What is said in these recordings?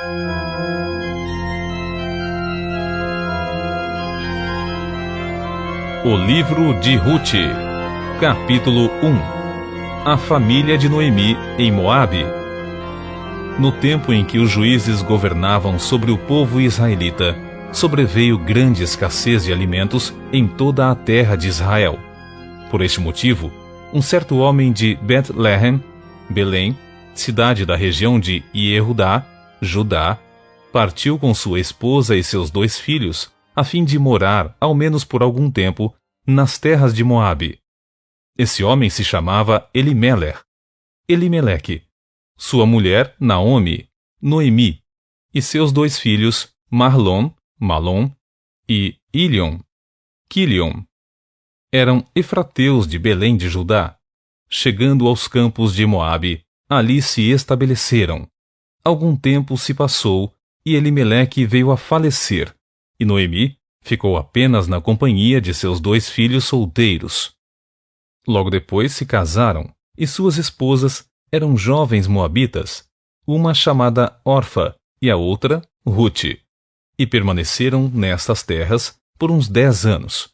O livro de Rute, capítulo 1. A família de Noemi em Moabe. No tempo em que os juízes governavam sobre o povo israelita, sobreveio grande escassez de alimentos em toda a terra de Israel. Por este motivo, um certo homem de Bet-Lehem, Belém, cidade da região de Iehudá, Judá, partiu com sua esposa e seus 2 filhos, a fim de morar, ao menos por algum tempo, nas terras de Moabe. Esse homem se chamava Elimeleque, sua mulher Naomi, Noemi, e seus 2 filhos Mahlon, Malom, e Ilion, Quilion. Eram efrateus de Belém de Judá. Chegando aos campos de Moabe, ali se estabeleceram. Algum tempo se passou, e Elimeleque veio a falecer, e Noemi ficou apenas na companhia de seus 2 filhos solteiros. Logo depois se casaram, e suas esposas eram jovens moabitas, uma chamada Orfa e a outra Rute, e permaneceram nestas terras por uns 10 anos.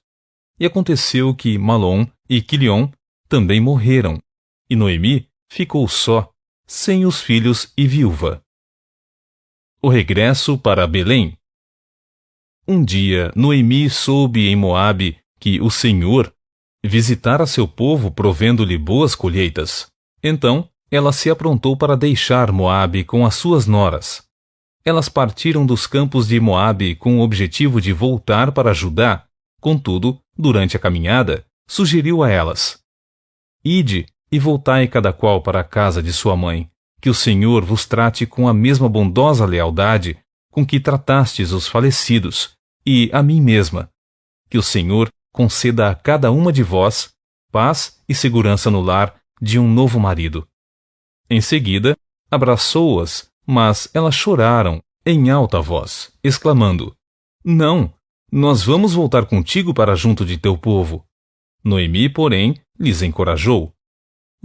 E aconteceu que Malom e Quilion também morreram, e Noemi ficou só, sem os filhos e viúva. O regresso para Belém. Um dia Noemi soube em Moabe que o Senhor visitara seu povo provendo-lhe boas colheitas. Então ela se aprontou para deixar Moabe com as suas noras. Elas partiram dos campos de Moabe com o objetivo de voltar para Judá. Contudo, durante a caminhada, sugeriu a elas: Ide e voltai cada qual para a casa de sua mãe, que o Senhor vos trate com a mesma bondosa lealdade com que tratastes os falecidos, e a mim mesma. Que o Senhor conceda a cada uma de vós paz e segurança no lar de um novo marido. Em seguida, abraçou-as, mas elas choraram em alta voz, exclamando: Não, nós vamos voltar contigo para junto de teu povo. Noemi, porém, lhes encorajou: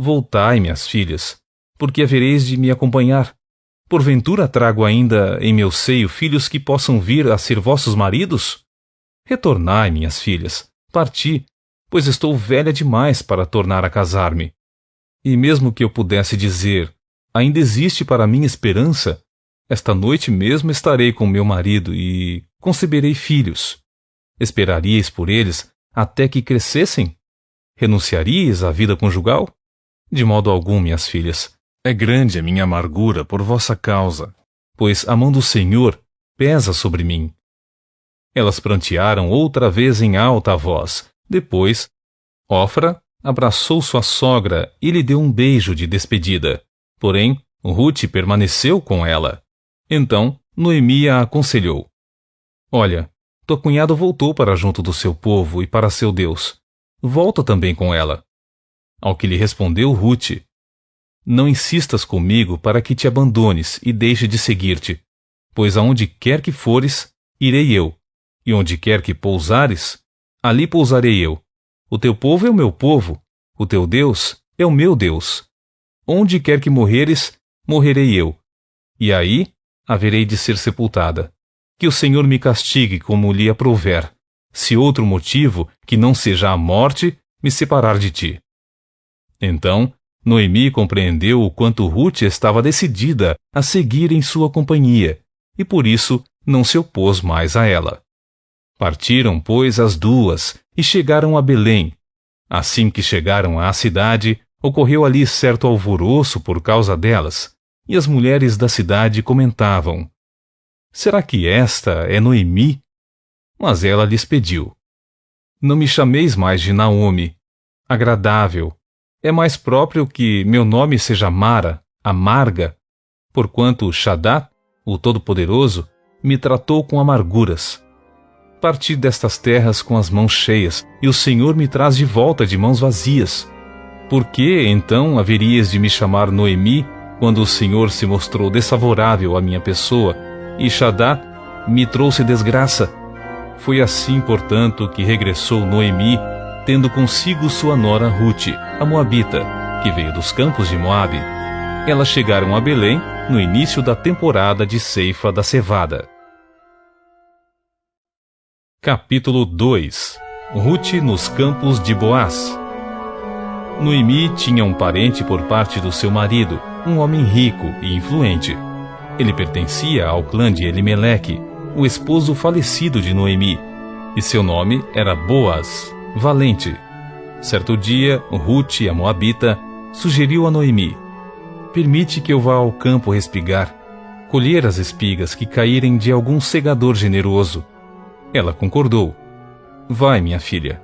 Voltai, minhas filhas, porque havereis de me acompanhar. Porventura trago ainda em meu seio filhos que possam vir a ser vossos maridos? Retornai, minhas filhas, parti, pois estou velha demais para tornar a casar-me. E mesmo que eu pudesse dizer: ainda existe para mim esperança, esta noite mesmo estarei com meu marido e conceberei filhos. Esperaríeis por eles até que crescessem? Renunciaríeis à vida conjugal? De modo algum, minhas filhas. É grande a minha amargura por vossa causa, pois a mão do Senhor pesa sobre mim. Elas prantearam outra vez em alta voz. Depois, Ofra abraçou sua sogra e lhe deu um beijo de despedida. Porém, Rute permaneceu com ela. Então, Noemi a aconselhou: Olha, tua cunhada voltou para junto do seu povo e para seu Deus. Volta também com ela. Ao que lhe respondeu Rute: Não insistas comigo para que te abandones e deixe de seguir-te, pois aonde quer que fores, irei eu, e onde quer que pousares, ali pousarei eu. O teu povo é o meu povo, o teu Deus é o meu Deus. Onde quer que morreres, morrerei eu, e aí haverei de ser sepultada. Que o Senhor me castigue como lhe aprouver, se outro motivo, que não seja a morte, me separar de ti. Então, Noemi compreendeu o quanto Rute estava decidida a seguir em sua companhia, e por isso não se opôs mais a ela. Partiram, pois, as duas, e chegaram a Belém. Assim que chegaram à cidade, ocorreu ali certo alvoroço por causa delas, e as mulheres da cidade comentavam: Será que esta é Noemi? Mas ela lhes pediu: Não me chameis mais de Naomi, agradável. É mais próprio que meu nome seja Mara, amarga, porquanto Shaddá, o Todo-Poderoso, me tratou com amarguras. Parti destas terras com as mãos cheias, e o Senhor me traz de volta de mãos vazias. Por que, então, haveríeis de me chamar Noemi, quando o Senhor se mostrou desfavorável à minha pessoa, e Shaddá me trouxe desgraça? Foi assim, portanto, que regressou Noemi, tendo consigo sua nora Rute, a moabita, que veio dos campos de Moabe. Elas chegaram a Belém, no início da temporada de ceifa da cevada. Capítulo 2. Rute nos campos de Boaz. Noemi tinha um parente por parte do seu marido, um homem rico e influente. Ele pertencia ao clã de Elimeleque, o esposo falecido de Noemi, e seu nome era Boaz, valente. Certo dia, Rute, a moabita, sugeriu a Noemi: permite que eu vá ao campo respigar, colher as espigas que caírem de algum segador generoso. Ela concordou. Vai, minha filha.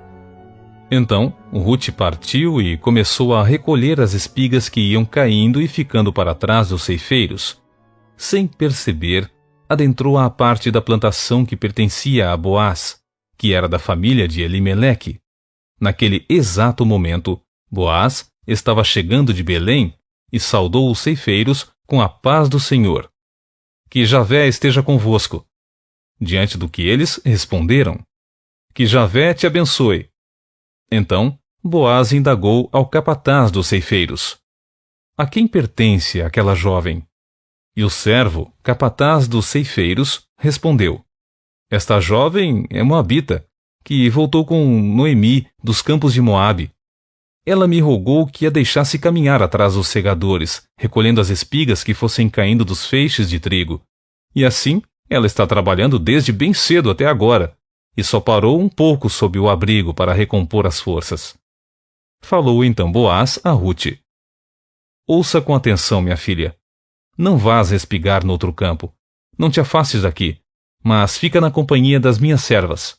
Então, Rute partiu e começou a recolher as espigas que iam caindo e ficando para trás dos ceifeiros. Sem perceber, adentrou à parte da plantação que pertencia a Boaz, que era da família de Elimeleque. Naquele exato momento, Boaz estava chegando de Belém e saudou os ceifeiros com a paz do Senhor. Que Javé esteja convosco. Diante do que eles responderam: que Javé te abençoe. Então, Boaz indagou ao capataz dos ceifeiros: a quem pertence aquela jovem? E o servo, capataz dos ceifeiros, respondeu: esta jovem é moabita, que voltou com Noemi dos campos de Moabe. Ela me rogou que a deixasse caminhar atrás dos segadores, recolhendo as espigas que fossem caindo dos feixes de trigo. E assim, ela está trabalhando desde bem cedo até agora, e só parou um pouco sob o abrigo para recompor as forças. Falou então Boaz a Rute: ouça com atenção, minha filha. Não vás respigar no outro campo. Não te afastes daqui, mas fica na companhia das minhas servas.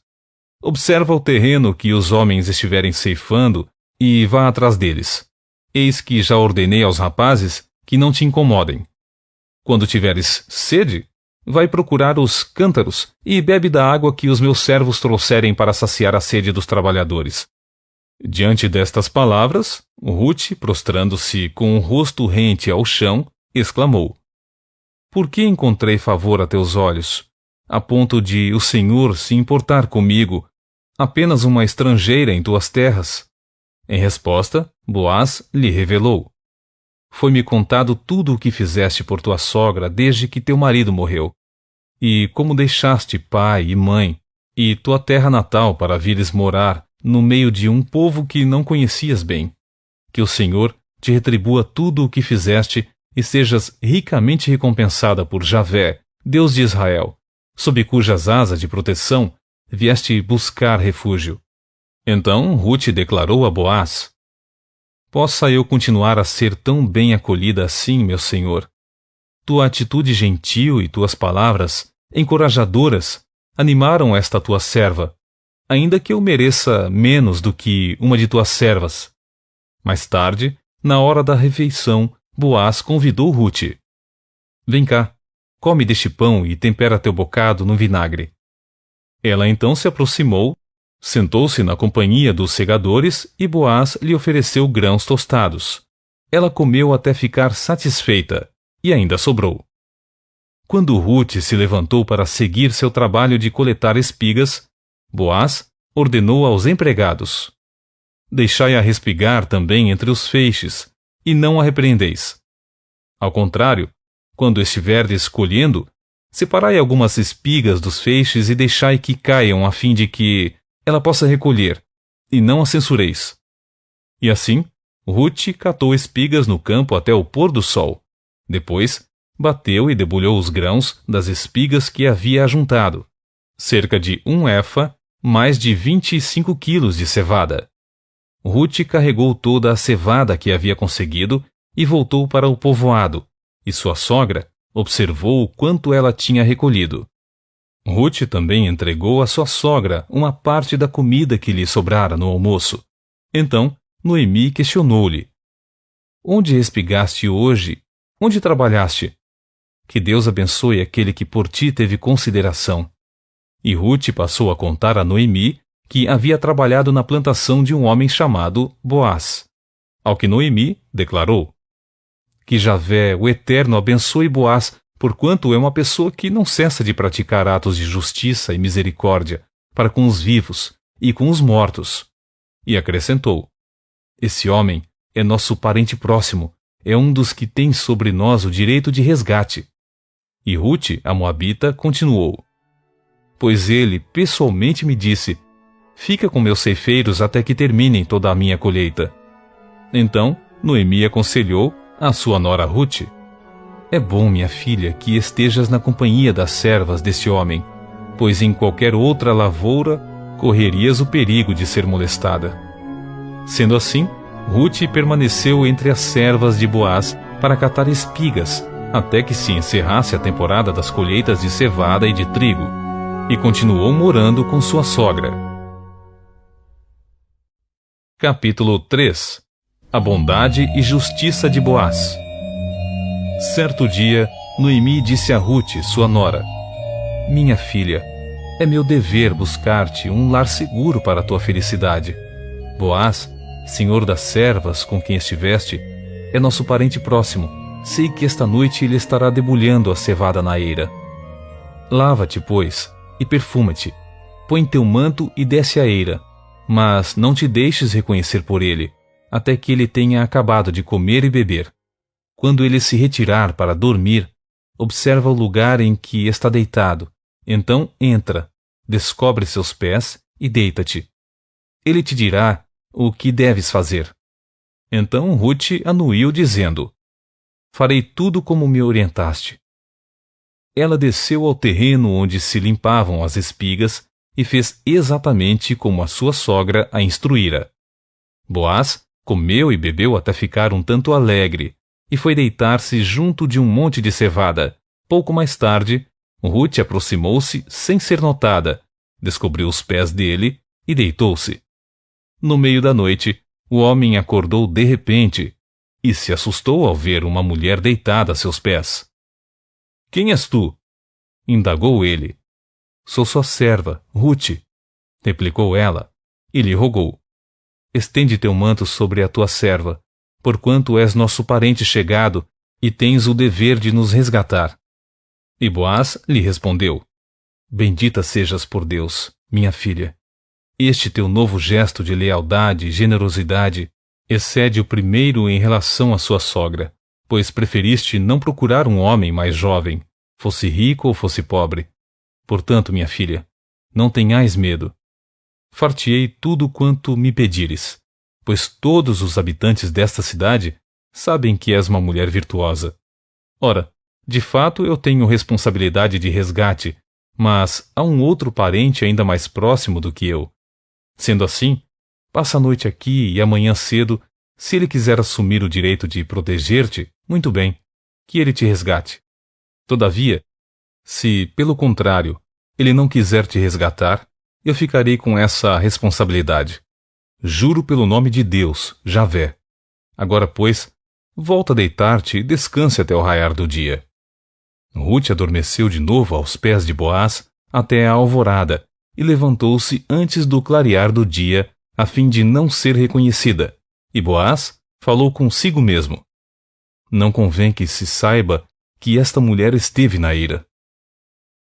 Observa o terreno que os homens estiverem ceifando e vá atrás deles. Eis que já ordenei aos rapazes que não te incomodem. Quando tiveres sede, vai procurar os cântaros e bebe da água que os meus servos trouxerem para saciar a sede dos trabalhadores. Diante destas palavras, Rute, prostrando-se com o rosto rente ao chão, exclamou: por que encontrei favor a teus olhos, a ponto de o Senhor se importar comigo, apenas uma estrangeira em tuas terras? Em resposta, Boaz lhe revelou: foi-me contado tudo o que fizeste por tua sogra desde que teu marido morreu, e como deixaste pai e mãe, e tua terra natal para vires morar no meio de um povo que não conhecias bem. Que o Senhor te retribua tudo o que fizeste e sejas ricamente recompensada por Javé, Deus de Israel, sob cujas asas de proteção vieste buscar refúgio. Então Rute declarou a Boaz: possa eu continuar a ser tão bem acolhida assim, meu senhor? Tua atitude gentil e tuas palavras encorajadoras animaram esta tua serva, ainda que eu mereça menos do que uma de tuas servas. Mais tarde, na hora da refeição, Boaz convidou Rute: vem cá, come deste pão e tempera teu bocado no vinagre. Ela então se aproximou, sentou-se na companhia dos segadores e Boaz lhe ofereceu grãos tostados. Ela comeu até ficar satisfeita, e ainda sobrou. Quando Rute se levantou para seguir seu trabalho de coletar espigas, Boaz ordenou aos empregados: deixai-a respigar também entre os feixes, e não a repreendeis. Ao contrário, quando estiverdes colhendo, separai algumas espigas dos feixes e deixai que caiam a fim de que ela possa recolher, e não a censureis. E assim, Rute catou espigas no campo até o pôr do sol. Depois, bateu e debulhou os grãos das espigas que havia ajuntado, cerca de 1 efa, mais de 25 quilos de cevada. Rute carregou toda a cevada que havia conseguido e voltou para o povoado, e sua sogra observou o quanto ela tinha recolhido. Rute também entregou à sua sogra uma parte da comida que lhe sobrara no almoço. Então, Noemi questionou-lhe: onde respigaste hoje? Onde trabalhaste? Que Deus abençoe aquele que por ti teve consideração. E Rute passou a contar a Noemi que havia trabalhado na plantação de um homem chamado Boaz. Ao que Noemi declarou: que Javé, o Eterno, abençoe Boaz, porquanto é uma pessoa que não cessa de praticar atos de justiça e misericórdia para com os vivos e com os mortos. E acrescentou: esse homem é nosso parente próximo, é um dos que tem sobre nós o direito de resgate. E Rute, a moabita, continuou: pois ele pessoalmente me disse: fica com meus ceifeiros até que terminem toda a minha colheita. Então Noemi aconselhou a sua nora Rute: é bom, minha filha, que estejas na companhia das servas deste homem, pois em qualquer outra lavoura correrias o perigo de ser molestada. Sendo assim, Rute permaneceu entre as servas de Boaz para catar espigas, até que se encerrasse a temporada das colheitas de cevada e de trigo, e continuou morando com sua sogra. Capítulo 3. A bondade e justiça de Boaz. Certo dia, Noemi disse a Rute, sua nora: minha filha, é meu dever buscar-te um lar seguro para a tua felicidade. Boaz, senhor das servas com quem estiveste, é nosso parente próximo. Sei que esta noite ele estará debulhando a cevada na eira. Lava-te, pois, e perfuma-te. Põe teu manto e desce a eira, mas não te deixes reconhecer por ele, até que ele tenha acabado de comer e beber. Quando ele se retirar para dormir, observa o lugar em que está deitado. Então entra, descobre seus pés e deita-te. Ele te dirá o que deves fazer. Então Rute anuiu, dizendo: farei tudo como me orientaste. Ela desceu ao terreno onde se limpavam as espigas e fez exatamente como a sua sogra a instruíra. Boaz comeu e bebeu até ficar um tanto alegre, e foi deitar-se junto de um monte de cevada. Pouco mais tarde, Rute aproximou-se sem ser notada, descobriu os pés dele e deitou-se. No meio da noite, o homem acordou de repente e se assustou ao ver uma mulher deitada a seus pés. — Quem és tu? Indagou ele. — Sou sua serva, Rute, replicou ela, e lhe rogou: estende teu manto sobre a tua serva, porquanto és nosso parente chegado e tens o dever de nos resgatar. E Boaz lhe respondeu: bendita sejas por Deus, minha filha. Este teu novo gesto de lealdade e generosidade excede o primeiro em relação à sua sogra, pois preferiste não procurar um homem mais jovem, fosse rico ou fosse pobre. Portanto, minha filha, não tenhais medo. Far-te-ei tudo quanto me pedires, pois todos os habitantes desta cidade sabem que és uma mulher virtuosa. Ora, de fato eu tenho responsabilidade de resgate, mas há um outro parente ainda mais próximo do que eu. Sendo assim, passa a noite aqui e amanhã cedo, se ele quiser assumir o direito de proteger-te, muito bem, que ele te resgate. Todavia, se, pelo contrário, ele não quiser te resgatar, eu ficarei com essa responsabilidade. Juro pelo nome de Deus, Javé. Agora, pois, volta a deitar-te e descanse até o raiar do dia. Rute adormeceu de novo aos pés de Boaz até a alvorada e levantou-se antes do clarear do dia, a fim de não ser reconhecida. E Boaz falou consigo mesmo: não convém que se saiba que esta mulher esteve na eira.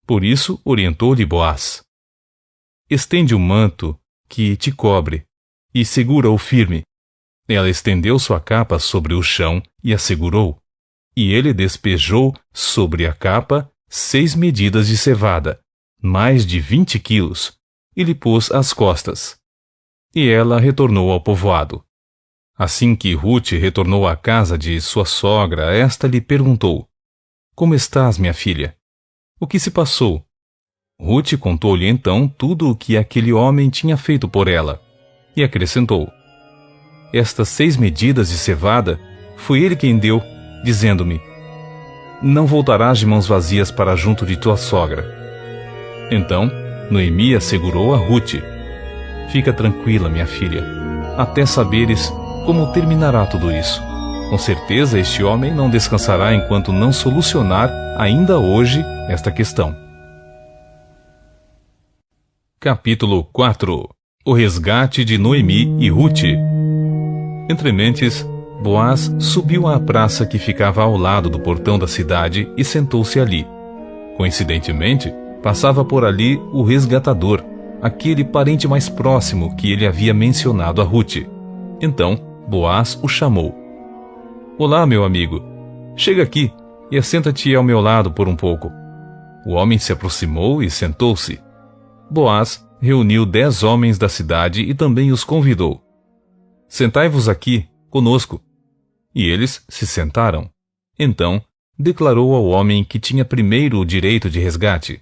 Por isso orientou-lhe Boaz: estende o manto que te cobre e segura-o firme. Ela estendeu sua capa sobre o chão e a segurou, e ele despejou sobre a capa 6 medidas de cevada, mais de 20 quilos, e lhe pôs às costas. E ela retornou ao povoado. Assim que Rute retornou à casa de sua sogra, esta lhe perguntou: como estás, minha filha? O que se passou? Rute contou-lhe então tudo o que aquele homem tinha feito por ela, e acrescentou: estas 6 medidas de cevada foi ele quem deu, dizendo-me: não voltarás de mãos vazias para junto de tua sogra. Então Noemi assegurou a Rute: fica tranquila, minha filha, até saberes como terminará tudo isso. Com certeza este homem não descansará enquanto não solucionar ainda hoje esta questão. Capítulo 4. O resgate de Noemi e Rute. Entrementes, Boaz subiu à praça que ficava ao lado do portão da cidade e sentou-se ali. Coincidentemente, passava por ali o resgatador, aquele parente mais próximo que ele havia mencionado a Rute. Então, Boaz o chamou. Olá, meu amigo. Chega aqui e assenta-te ao meu lado por um pouco. O homem se aproximou e sentou-se. Boaz reuniu 10 homens da cidade e também os convidou. Sentai-vos aqui, conosco. E eles se sentaram. Então, declarou ao homem que tinha primeiro o direito de resgate: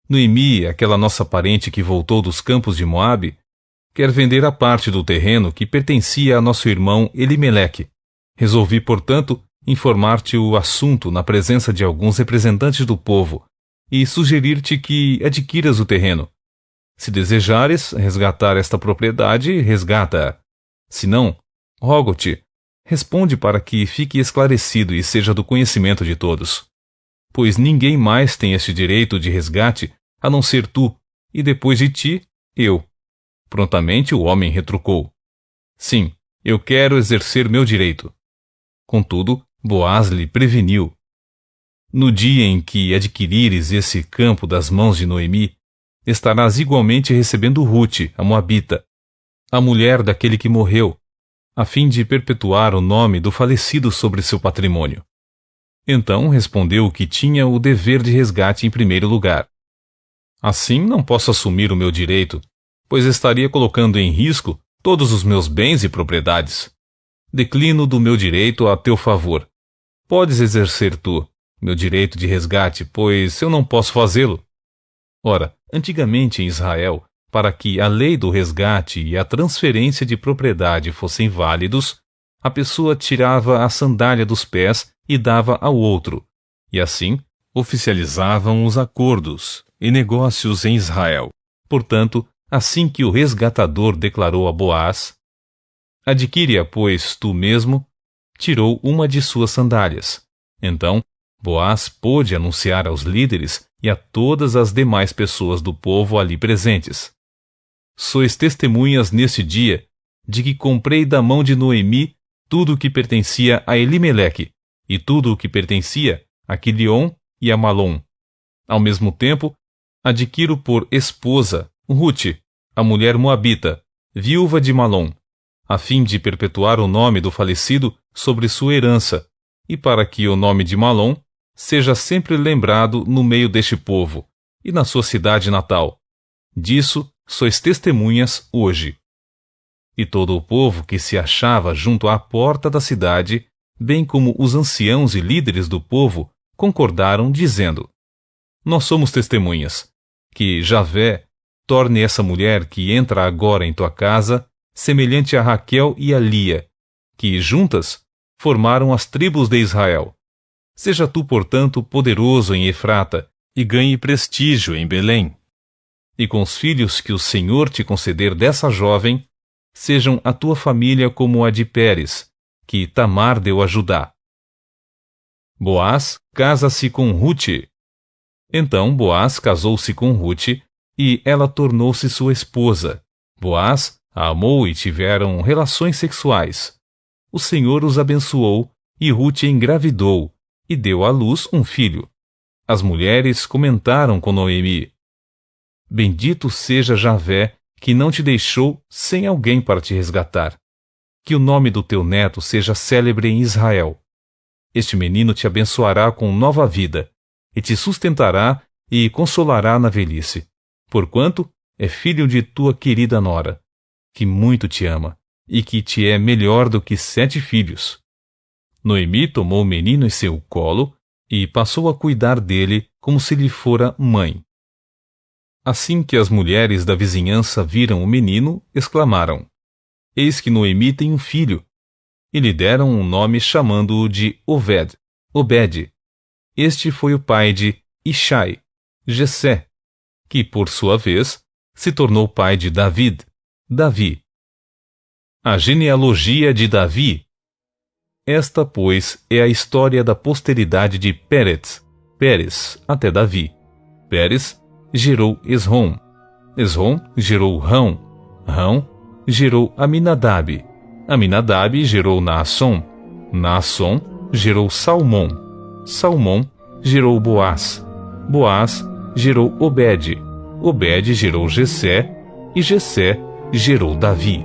Noemi, aquela nossa parente que voltou dos campos de Moabe, quer vender a parte do terreno que pertencia a nosso irmão Elimeleque. Resolvi, portanto, informar-te o assunto na presença de alguns representantes do povo e sugerir-te que adquiras o terreno. Se desejares resgatar esta propriedade, resgata-a. Se não, rogo-te, responde para que fique esclarecido e seja do conhecimento de todos. Pois ninguém mais tem este direito de resgate a não ser tu, e depois de ti, eu. Prontamente o homem retrucou: Sim, eu quero exercer meu direito. Contudo, Boaz lhe preveniu: No dia em que adquirires esse campo das mãos de Noemi, estarás igualmente recebendo Rute, a Moabita, a mulher daquele que morreu, a fim de perpetuar o nome do falecido sobre seu patrimônio. Então respondeu que tinha o dever de resgate em primeiro lugar. Assim não posso assumir o meu direito, pois estaria colocando em risco todos os meus bens e propriedades. Declino do meu direito a teu favor. Podes exercer tu meu direito de resgate, pois eu não posso fazê-lo. Ora, antigamente em Israel, para que a lei do resgate e a transferência de propriedade fossem válidos, a pessoa tirava a sandália dos pés e dava ao outro, e assim oficializavam os acordos e negócios em Israel. Portanto, assim que o resgatador declarou a Boaz: Adquire-a, pois, tu mesmo, tirou uma de suas sandálias. Então, Boaz pôde anunciar aos líderes e a todas as demais pessoas do povo ali presentes: Sois testemunhas neste dia de que comprei da mão de Noemi tudo o que pertencia a Elimeleque e tudo o que pertencia a Quilion e a Malom. Ao mesmo tempo, adquiro por esposa Rute, a mulher moabita, viúva de Malom, a fim de perpetuar o nome do falecido sobre sua herança, e para que o nome de Malom seja sempre lembrado no meio deste povo e na sua cidade natal. Disso sois testemunhas hoje. E todo o povo que se achava junto à porta da cidade, bem como os anciãos e líderes do povo, concordaram, dizendo: Nós somos testemunhas, que Javé torne essa mulher que entra agora em tua casa semelhante a Raquel e a Lia, que, juntas, formaram as tribos de Israel. Seja tu, portanto, poderoso em Efrata e ganhe prestígio em Belém. E com os filhos que o Senhor te conceder dessa jovem, sejam a tua família como a de Pérez, que Tamar deu a Judá. Boaz casa-se com Rute. Então Boaz casou-se com Rute, e ela tornou-se sua esposa. Boaz a amou e tiveram relações sexuais. O Senhor os abençoou, e Rute engravidou, e deu à luz um filho. As mulheres comentaram com Noemi: Bendito seja Javé, que não te deixou sem alguém para te resgatar. Que o nome do teu neto seja célebre em Israel. Este menino te abençoará com nova vida, e te sustentará e consolará na velhice, porquanto é filho de tua querida nora, que muito te ama, e que te é melhor do que 7 filhos. Noemi tomou o menino em seu colo e passou a cuidar dele como se lhe fora mãe. Assim que as mulheres da vizinhança viram o menino, exclamaram: Eis que Noemi tem um filho. E lhe deram um nome chamando-o de Obed. Este foi o pai de Ishai, Jessé, que, por sua vez, se tornou pai de Davi. A genealogia de Davi. Esta, pois, é a história da posteridade de Pérez até Davi. Pérez gerou Esrom. Esrom gerou Rão. Rão gerou Aminadab. Aminadab gerou Naasson. Naasson gerou Salmão. Salmão gerou Boaz. Boaz gerou Obed. Obed gerou Jessé. E Jessé gerou Davi.